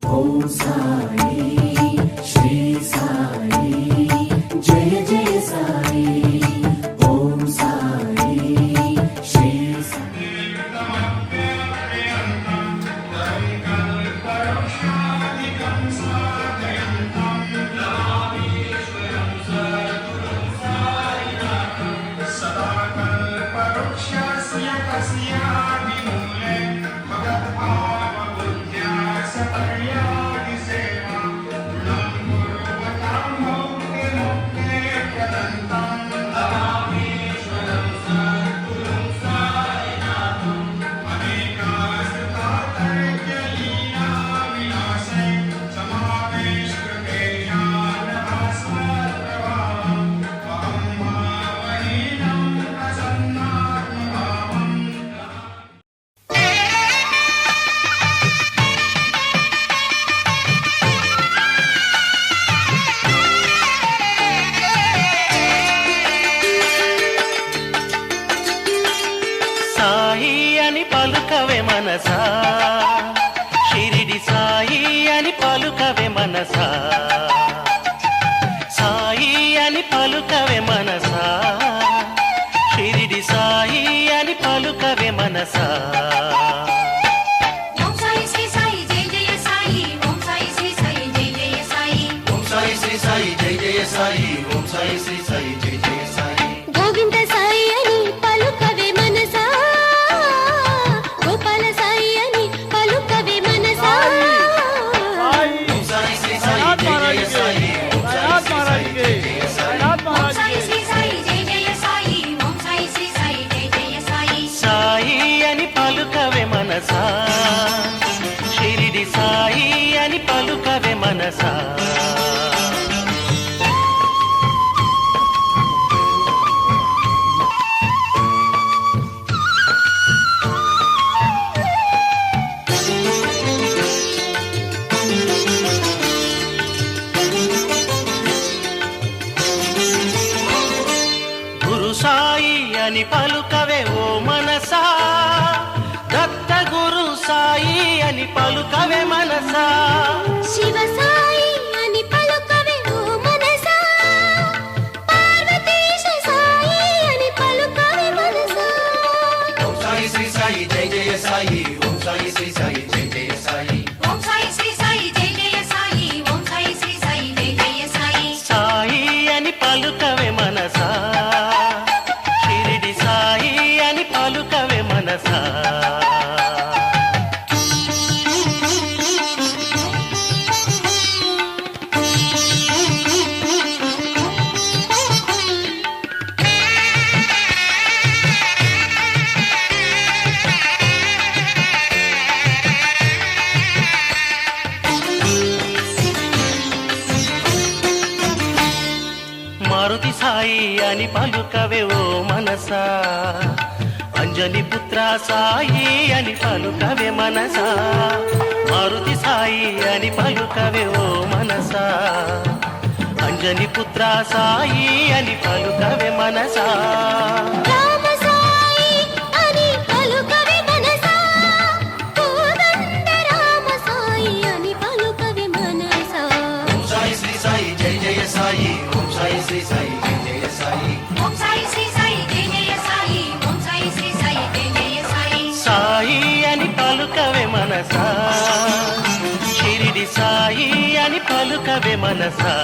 ఓం సాయి శ్రీ సాయి జయ జయ సాయి ఓం సాయి శ్రీ సాయి పలుకవే మనసా షిరిడి సాయి అని పలుకవే మనసా సాయి అని పలుకవే మనసా షిరిడి సాయి అని పలుకవే మనసా ఓం సాయి శ్రీ సాయి జయ జయ సాయి ఓం సాయి శ్రీ సాయి జయ జయ సాయి ఓం సాయి శ్రీ సాయి జయ జయ సాయి ఓం సాయి శ్రీ సాయి జయ జయ సాయి గోవింద సాయి అని పలుకవే మనసా గోపాల సాయి అని పలుకవే మనసా ఓం సాయి శ్రీ సాయి జయ జయ సాయి ఓం సాయి శ్రీ సాయి జయ జయ సాయి ఓం సాయి శ్రీ సాయి జయ జయ సాయి ఓం సాయి శ్రీ సాయి జయ జయ సాయి సాయి అని పలుకవే మనసా షిరిడి సాయి అని పలుకవే మనసా గురు సాయి అని పలుకవే ఓ మనసా దత్త గురు సాయి అని పలుకవే మనసా శివ సాయి అని పలుకవే ఓ మనసా పార్వతీశ సాయి అని పలుకవే మనసా ఓం సాయి శ్రీ సాయి జయ జయ సాయి ఓం సాయి శ్రీ సాయి జయ జయ సాయి ఓం సాయి శ్రీ సాయి జయ జయ సాయి ఓం సాయి శ్రీ సాయి జయ జయ సాయి సాయి అని పలుకవే మనసా షిరిడి సాయి అని పలుకవే మనసా మారుతి సాయి అని పలుకవే ఓ మనసా అంజని పుత్ర సాయి అని పలుకవే మనసా మారుతి సాయి అని పలుకవే ఓ మనసా అంజని పుత్ర సాయి అని పలుకవే మనసా రామ సాయి అని పలుకవే మనసా కోదండ రామ సాయి అని పలుకవే మనసా ఓం సాయి శ్రీ సాయి జయ జయ సాయి ఓం సాయి శ్రీ సాయి జయ జయ సాయి ఓం సాయి శ్రీ సాయి జయ జయ సాయి ఓం సాయి శ్రీ సాయి జయ జయ సాయి సాయి అని పలుకవే మనసా షిరిడి సాయి అని పలుకవే మనసా